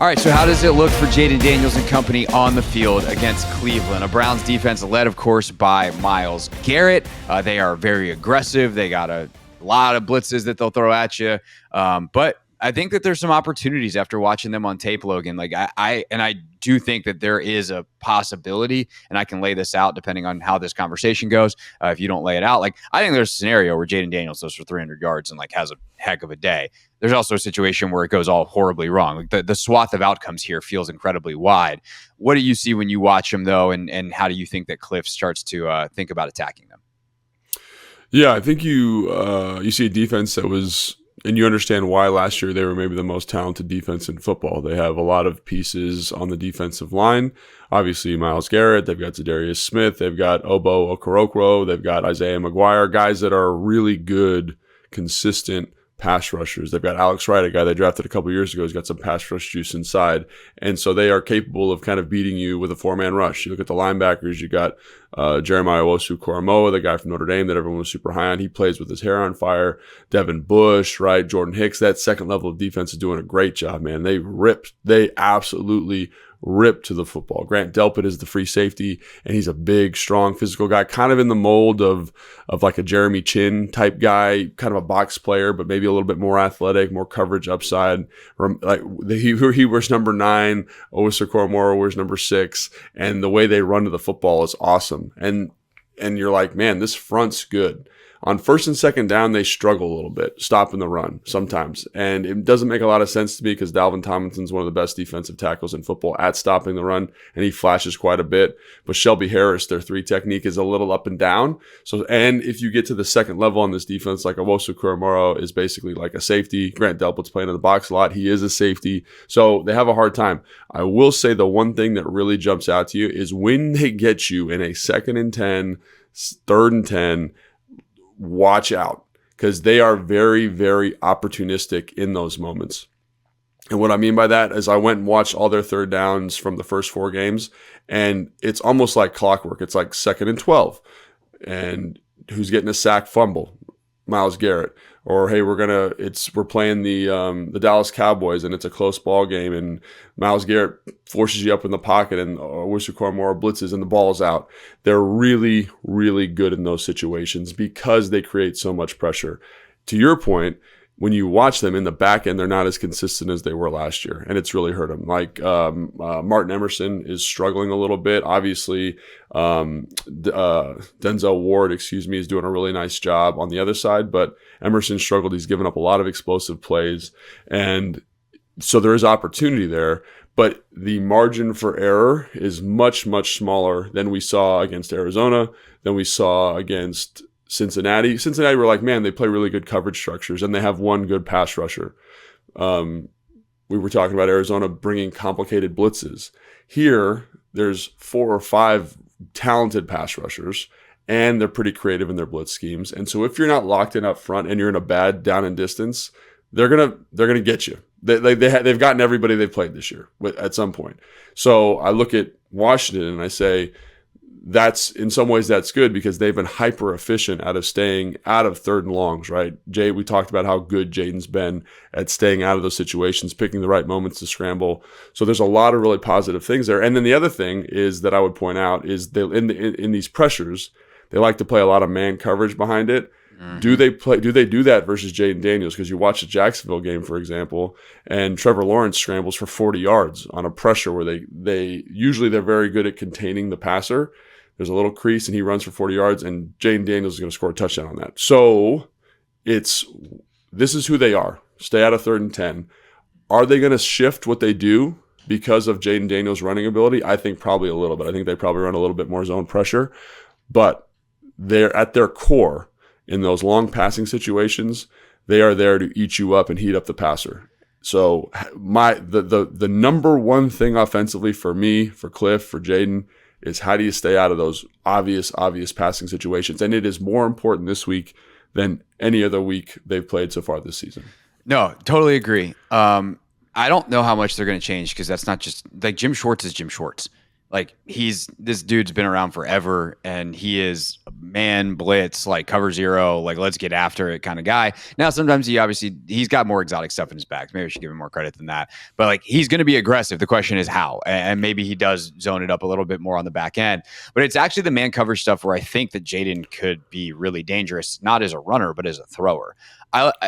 All right, so how does it look for Jayden Daniels and company on the field against Cleveland? A Browns defense led, of course, by Myles Garrett. They are very aggressive. They got a lot of blitzes that they'll throw at you. But I think that there's some opportunities after watching them on tape, Logan. Like I do think that there is a possibility, and I can lay this out depending on how this conversation goes. If you don't lay it out, like I think there's a scenario where Jayden Daniels goes for 300 yards and like has a heck of a day. There's also a situation where it goes all horribly wrong. Like the swath of outcomes here feels incredibly wide. What do you see when you watch them though, and how do you think that Cliff starts to think about attacking them? Yeah, I think you see a defense that was, and you understand why last year they were maybe the most talented defense in football. They have a lot of pieces on the defensive line. Obviously, Myles Garrett, they've got Zadarius Smith, they've got Obo Okorokoro, they've got Isaiah McGuire, guys that are really good, consistent pass rushers. They've got Alex Wright, a guy they drafted a couple years ago, who's got some pass rush juice inside. And so they are capable of kind of beating you with a four-man rush. You look at the linebackers, you got Jeremiah Owusu-Koramoah, the guy from Notre Dame that everyone was super high on. He plays with his hair on fire. Devin Bush, right? Jordan Hicks, that second level of defense is doing a great job, man. They absolutely ripped to the football. Grant Delpit is the free safety, and he's a big, strong, physical guy, kind of in the mold of like a Jeremy Chin type guy, kind of a box player, but maybe a little bit more athletic, more coverage upside. Like he wears number 9, Owusu-Koramoah wears number 6, and the way they run to the football is awesome. And you're like, man, this front's good. On first and second down, they struggle a little bit, stopping the run sometimes. And it doesn't make a lot of sense to me because Dalvin Tomlinson's one of the best defensive tackles in football at stopping the run, and he flashes quite a bit. But Shelby Harris, their 3 technique is a little up and down. And if you get to the second level on this defense, like Owusu-Koramoah is basically like a safety. Grant Delpit's playing in the box a lot. He is a safety. So they have a hard time. I will say the one thing that really jumps out to you is when they get you in a 2nd and 10, 3rd and 10, watch out, because they are very, very opportunistic in those moments. And what I mean by that is I went and watched all their 3rd downs from the first 4 games, and it's almost like clockwork. It's like 2nd and 12, and who's getting a sack fumble? Myles Garrett. Or hey, we're playing the Dallas Cowboys and it's a close ball game and Myles Garrett forces you up in the pocket and Owusu-Koramoah blitzes and the ball's out. They're really, really good in those situations because they create so much pressure. To your point, when you watch them in the back end, they're not as consistent as they were last year, and it's really hurt them. Like Martin Emerson is struggling a little bit. Obviously, Denzel Ward, is doing a really nice job on the other side, but Emerson struggled. He's given up a lot of explosive plays, and so there is opportunity there. But the margin for error is much, much smaller than we saw against Arizona, than we saw against Cincinnati. Cincinnati were like, man, they play really good coverage structures and they have one good pass rusher. We were talking about Arizona bringing complicated blitzes. Here, there's 4 or 5 talented pass rushers and they're pretty creative in their blitz schemes. And so if you're not locked in up front and you're in a bad down and distance, they're gonna get you. They've gotten everybody they've played this year at some point. So I look at Washington and I say, that's in some ways that's good because they've been hyper efficient out of staying out of 3rd and longs, right? Jay, we talked about how good Jayden's been at staying out of those situations, picking the right moments to scramble. So there's a lot of really positive things there. And then the other thing is that I would point out is they in these pressures, they like to play a lot of man coverage behind it. Mm-hmm. Do they do that versus Jayden Daniels? Because you watch the Jacksonville game, for example, and Trevor Lawrence scrambles for 40 yards on a pressure where they're very good at containing the passer. There's a little crease and he runs for 40 yards and Jayden Daniels is going to score a touchdown on that. So this is who they are. Stay out of 3rd and 10. Are they going to shift what they do because of Jayden Daniels' running ability? I think probably a little bit. I think they probably run a little bit more zone pressure, but they're at their core in those long passing situations. They are there to eat you up and heat up the passer. So the number one thing offensively for me, for Cliff, for Jayden, is how do you stay out of those obvious passing situations? And it is more important this week than any other week they've played so far this season. No, totally agree. I don't know how much they're going to change because that's not just like Jim Schwartz is Jim Schwartz. Like this dude's been around forever, and he is man blitz, like cover zero, like let's get after it kind of guy. Now sometimes he's got more exotic stuff in his back. Maybe I should give him more credit than that. But like he's going to be aggressive. The question is how, and maybe he does zone it up a little bit more on the back end. But it's actually the man coverage stuff where I think that Jayden could be really dangerous, not as a runner but as a thrower.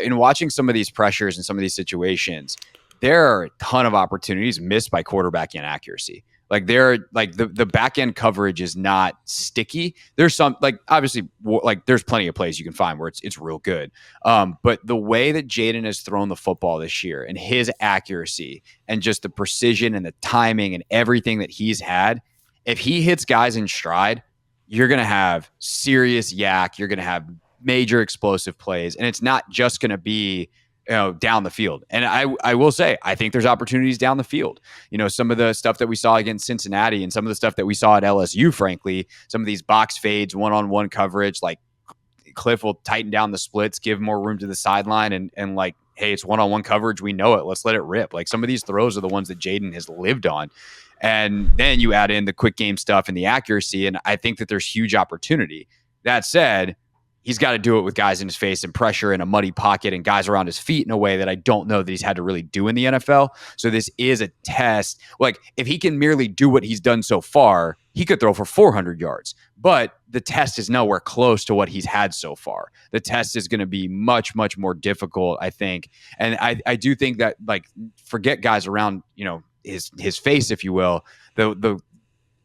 In watching some of these pressures and some of these situations, there are a ton of opportunities missed by quarterback inaccuracy. Like the back end coverage is not sticky. There's some like obviously like there's plenty of plays you can find where it's real good. But the way that Jayden has thrown the football this year and his accuracy and just the precision and the timing and everything that he's had, if he hits guys in stride, you're gonna have serious yak. You're gonna have major explosive plays, and it's not just gonna be down the field. And I will say, I think there's opportunities down the field. Some of the stuff that we saw against Cincinnati and some of the stuff that we saw at LSU, frankly, some of these box fades, one-on-one coverage, like Cliff will tighten down the splits, give more room to the sideline and like, hey, it's one-on-one coverage. We know it. Let's let it rip. Like some of these throws are the ones that Jayden has lived on. And then you add in the quick game stuff and the accuracy. And I think that there's huge opportunity. That said, he's got to do it with guys in his face and pressure in a muddy pocket and guys around his feet in a way that I don't know that he's had to really do in the NFL. So this is a test. Like if he can merely do what he's done so far, he could throw for 400 yards. But the test is nowhere close to what he's had so far. The test is going to be much, much more difficult, I think. And I do think that like forget guys around, his face, if you will. The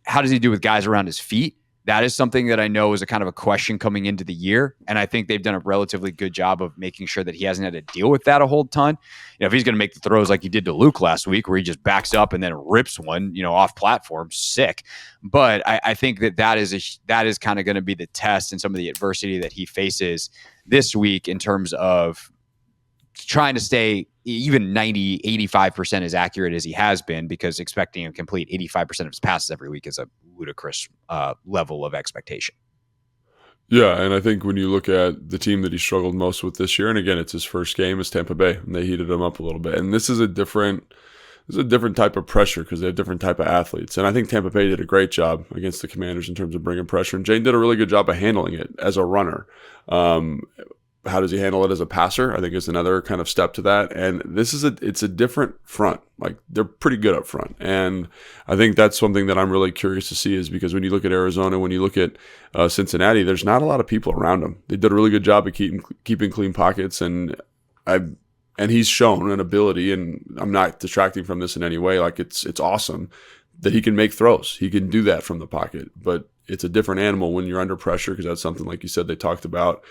how does he do with guys around his feet? That is something that I know is a kind of a question coming into the year. And I think they've done a relatively good job of making sure that he hasn't had to deal with that a whole ton. If he's going to make the throws like he did to Luke last week, where he just backs up and then rips one, off platform, sick. But I think that is kind of going to be the test and some of the adversity that he faces this week in terms of trying to stay even 90, 85% as accurate as he has been, because expecting him to complete 85% of his passes every week is a ludicrous level of expectation. Yeah, and I think when you look at the team that he struggled most with this year, and again, it's his first game, is Tampa Bay, and they heated him up a little bit. And this is a different type of pressure because they have different type of athletes. And I think Tampa Bay did a great job against the Commanders in terms of bringing pressure, and Jayden did a really good job of handling it as a runner. How does he handle it as a passer? I think is another kind of step to that. And it's a different front. Like they're pretty good up front. And I think that's something that I'm really curious to see, is because when you look at Arizona, when you look at Cincinnati, there's not a lot of people around them. They did a really good job of keeping clean pockets. And he's shown an ability, and I'm not detracting from this in any way. Like it's awesome that he can make throws. He can do that from the pocket, but it's a different animal when you're under pressure, because that's something, like you said, they talked about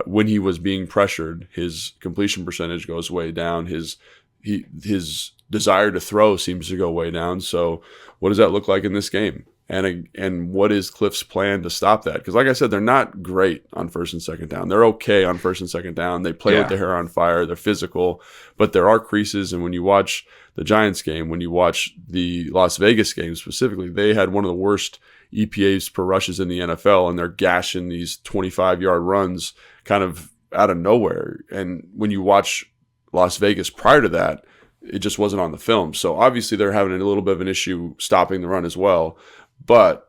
when he was being pressured, his completion percentage goes way down. His desire to throw seems to go way down. So what does that look like in this game? And what is Cliff's plan to stop that? Because like I said, they're not great on first and second down. They're okay on first and second down. They play with their hair on fire. They're physical, but there are creases. And when you watch the Giants game, when you watch the Las Vegas game specifically, they had one of the worst EPAs per rushes in the NFL, and they're gashing these 25-yard runs kind of out of nowhere. And when you watch Las Vegas prior to that, it just wasn't on the film. So obviously they're having a little bit of an issue stopping the run as well. But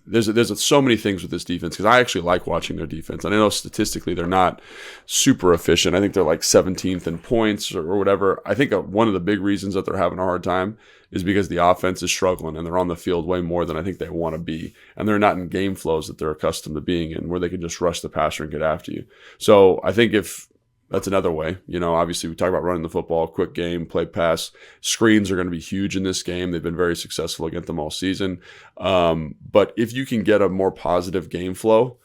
there's so many things with this defense, because I actually like watching their defense. And I know statistically they're not super efficient. I think they're like 17th in points or whatever. I think one of the big reasons that they're having a hard time is because the offense is struggling, and they're on the field way more than I think they want to be. And they're not in game flows that they're accustomed to being in, where they can just rush the passer and get after you. So I think if that's another way, obviously we talk about running the football, quick game, play pass. Screens are going to be huge in this game. They've been very successful against them all season. But if you can get a more positive game flow,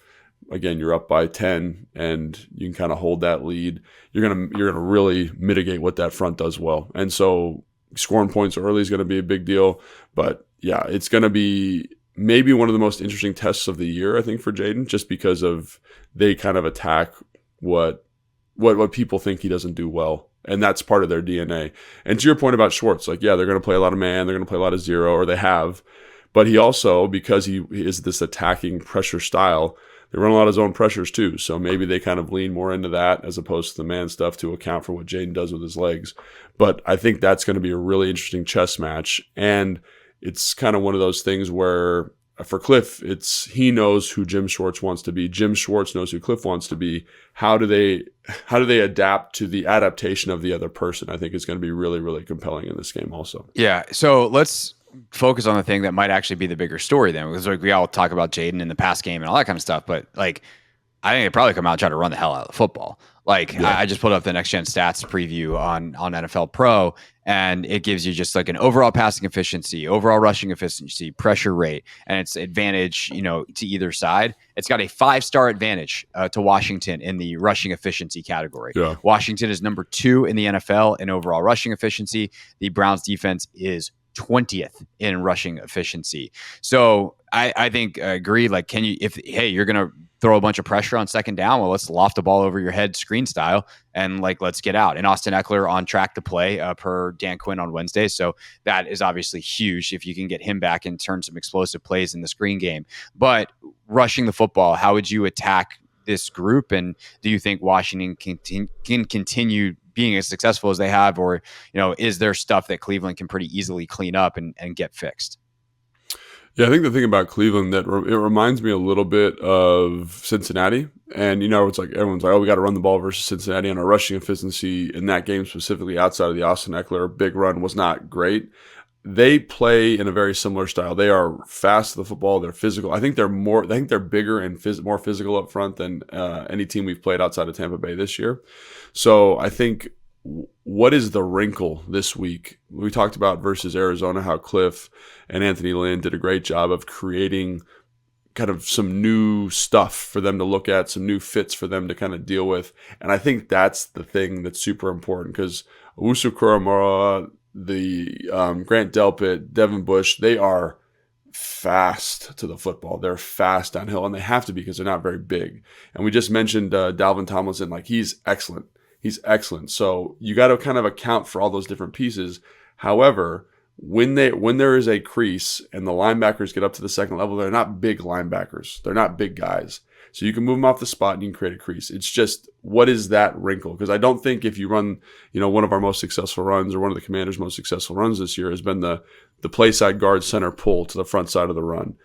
again, you're up by 10 and you can kind of hold that lead, you're going to really mitigate what that front does well. And so scoring points early is going to be a big deal. But yeah, it's going to be maybe one of the most interesting tests of the year, I think, for Jayden, just because of they kind of attack what people think he doesn't do well. And that's part of their DNA. And to your point about Schwartz, like, yeah, they're going to play a lot of man, they're going to play a lot of zero, or they have. But he also, because he is this attacking pressure style, they run a lot of zone pressures too. So maybe they kind of lean more into that as opposed to the man stuff to account for what Jayden does with his legs. But I think that's going to be a really interesting chess match. And it's kind of one of those things where for Cliff, it's he knows who Jim Schwartz wants to be. Jim Schwartz knows who Cliff wants to be. How do they adapt to the adaptation of the other person? I think is going to be really, really compelling in this game also. Yeah. So let's focus on the thing that might actually be the bigger story then, because like we all talk about Jayden in the past game and all that kind of stuff, but like I think they probably come out and try to run the hell out of the football. Like Yeah. I just pulled up the next gen stats preview on NFL Pro, and it gives you just like an overall passing efficiency, overall rushing efficiency, pressure rate, and its advantage, to either side. It's got a 5-star advantage to Washington in the rushing efficiency category. Yeah. Washington is number 2 in the NFL in overall rushing efficiency. The Browns defense is 20th in rushing efficiency. So I think agreed. Like, can you, if, hey, you're going to throw a bunch of pressure on second down, well, let's loft the ball over your head screen style and like, let's get out. And Austin Eckler on track to play per Dan Quinn on Wednesday. So that is obviously huge if you can get him back and turn some explosive plays in the screen game. But rushing the football, how would you attack this group? And do you think Washington can continue being as successful as they have, or is there stuff that Cleveland can pretty easily clean up and get fixed? Yeah, I think the thing about Cleveland that it reminds me a little bit of Cincinnati, and it's like everyone's like, oh, we got to run the ball versus Cincinnati, and our rushing efficiency in that game specifically, outside of the Austin Eckler big run, was not great. They play in a very similar style. They are fast to the football. They're physical. I think they're bigger and more physical up front than any team we've played outside of Tampa Bay this year. So I think what is the wrinkle this week? We talked about versus Arizona, how Cliff and Anthony Lynn did a great job of creating kind of some new stuff for them to look at, some new fits for them to kind of deal with. And I think that's the thing that's super important, because Owusu Koramoah, the Grant Delpit, Devin Bush, they are fast to the football. They're fast downhill, and they have to be because they're not very big. And we just mentioned Dalvin Tomlinson. Like, he's excellent. He's excellent. So you got to kind of account for all those different pieces. However, when there is a crease and the linebackers get up to the second level, they're not big linebackers. They're not big guys. So you can move them off the spot and you can create a crease. It's just, what is that wrinkle? Because I don't think if you run, one of our most successful runs, or one of the Commanders' most successful runs this year has been the play side guard center pull to the front side of the run.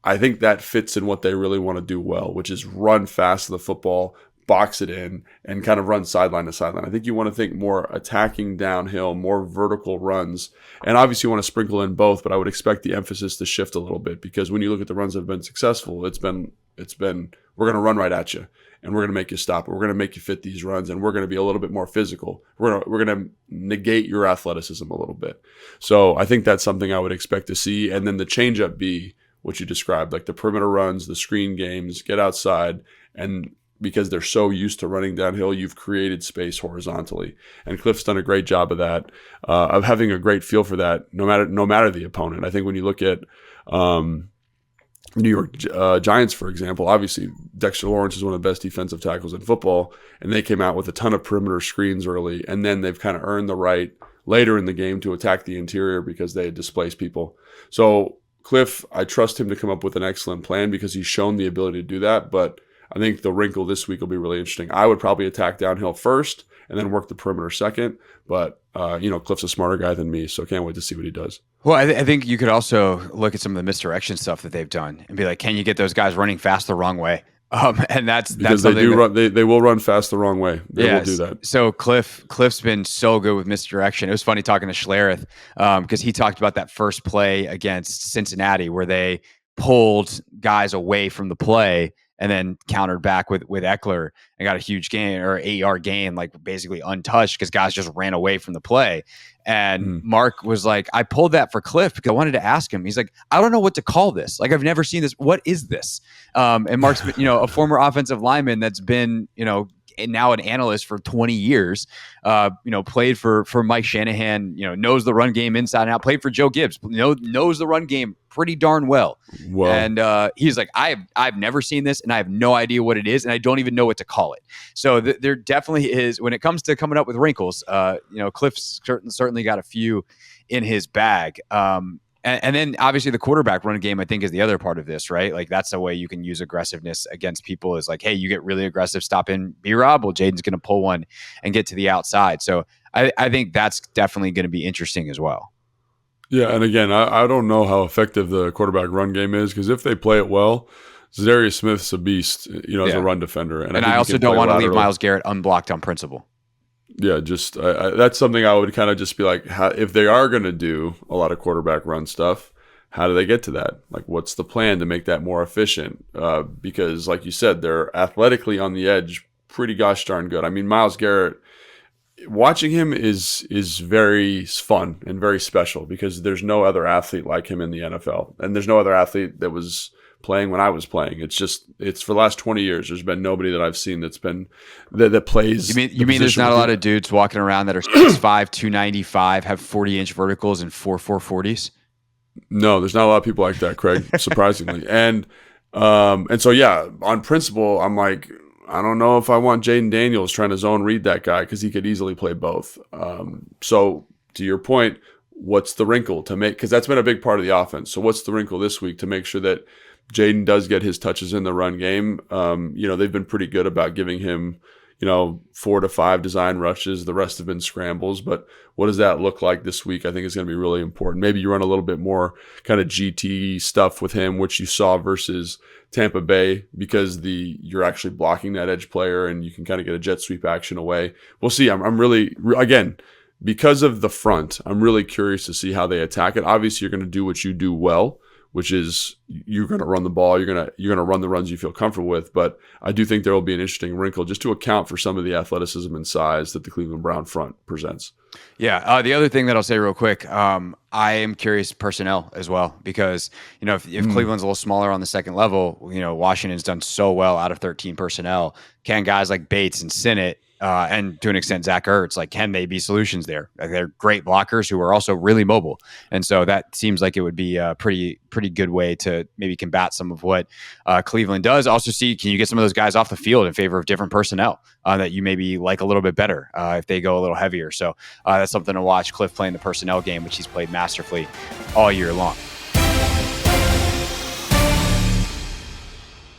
I think that fits in what they really want to do well, which is run fast to the football, box it in, and kind of run sideline to sideline. I think you want to think more attacking downhill, more vertical runs. And obviously you want to sprinkle in both, but I would expect the emphasis to shift a little bit, because when you look at the runs that have been successful, it's been we're going to run right at you, and we're going to make you stop. We're going to make you fit these runs, and we're going to be a little bit more physical. We're going to negate your athleticism a little bit. So I think that's something I would expect to see. And then the changeup be what you described, like the perimeter runs, the screen games, get outside, and because they're so used to running downhill, you've created space horizontally. And Cliff's done a great job of that, of having a great feel for that, no matter the opponent. I think when you look at New York Giants, for example, obviously Dexter Lawrence is one of the best defensive tackles in football, and they came out with a ton of perimeter screens early, and then they've kind of earned the right later in the game to attack the interior because they had displaced people. So Cliff, I trust him to come up with an excellent plan because he's shown the ability to do that, but I think the wrinkle this week will be really interesting. I would probably attack downhill first and then work the perimeter second. But, Cliff's a smarter guy than me, so can't wait to see what he does. Well, I think you could also look at some of the misdirection stuff that they've done and be like, can you get those guys running fast the wrong way? And that's because they will run fast the wrong way. They will do that. So Cliff's been so good with misdirection. It was funny talking to Schlereth because he talked about that first play against Cincinnati where they pulled guys away from the play and then countered back with Eckler and got a huge gain, or 8-yard gain, like basically untouched because guys just ran away from the play. And Mark was like, I pulled that for Cliff because I wanted to ask him. He's like, I don't know what to call this. Like, I've never seen this. What is this? And Mark's been, a former offensive lineman that's been, now an analyst for 20 years, played for Mike Shanahan, knows the run game inside and out, played for Joe Gibbs, knows the run game pretty darn well. Whoa. And he's like, I've never seen this and I have no idea what it is. And I don't even know what to call it. So there definitely is, when it comes to coming up with wrinkles, Cliff's certainly got a few in his bag. And then obviously the quarterback run game, I think, is the other part of this, right? Like, that's the way you can use aggressiveness against people, is like, hey, you get really aggressive, stop in B-Rob. Well, Jayden's going to pull one and get to the outside. So I think that's definitely going to be interesting as well. Yeah, and again, I don't know how effective the quarterback run game is because if they play it well, Zadarius Smith's a beast, as a Yeah. run defender, and I And I think he also can don't play want to leave lateral. Myles Garrett unblocked on principle. Yeah, just that's something I would kind of just be like, if they are going to do a lot of quarterback run stuff, how do they get to that? Like, what's the plan to make that more efficient? Because, like you said, they're athletically on the edge, pretty gosh darn good. I mean, Myles Garrett, watching him is very fun and very special because there's no other athlete like him in the NFL, and there's no other athlete that was playing when I was playing. It's for the last 20 years. There's been nobody that I've seen that's been that You plays mean the you mean there's position not a with lot you. of dudes walking around that are 6'5", 295, have 40-inch verticals and 4.40s? No, there's not a lot of people like that, Craig, surprisingly. And so yeah, on principle, I'm like, I don't know if I want Jayden Daniels trying to zone read that guy because he could easily play both. So to your point, what's the wrinkle to make? Because that's been a big part of the offense. So what's the wrinkle this week to make sure that Jayden does get his touches in the run game? They've been pretty good about giving him, 4 to 5 design rushes. The rest have been scrambles. But what does that look like this week? I think is going to be really important. Maybe you run a little bit more kind of GT stuff with him, which you saw versus Tampa Bay, because you're actually blocking that edge player and you can kind of get a jet sweep action away. We'll see. I'm really, again, because of the front, I'm really curious to see how they attack it. Obviously, you're going to do what you do well, which is you're going to run the ball. You're going to run the runs you feel comfortable with. But I do think there will be an interesting wrinkle just to account for some of the athleticism and size that the Cleveland Brown front presents. Yeah. The other thing that I'll say real quick, I am curious personnel as well because if Cleveland's a little smaller on the second level, Washington's done so well out of 13 personnel. Can guys like Bates and Sinnott and to an extent Zach Ertz, like, can they be solutions there? Like, they're great blockers who are also really mobile, and so that seems like it would be a pretty good way to maybe combat some of what Cleveland does. Also, can you get some of those guys off the field in favor of different personnel that you maybe like a little bit better if they go a little heavier? So that's something to watch. Cliff playing the personnel game, which he's played masterfully all year long.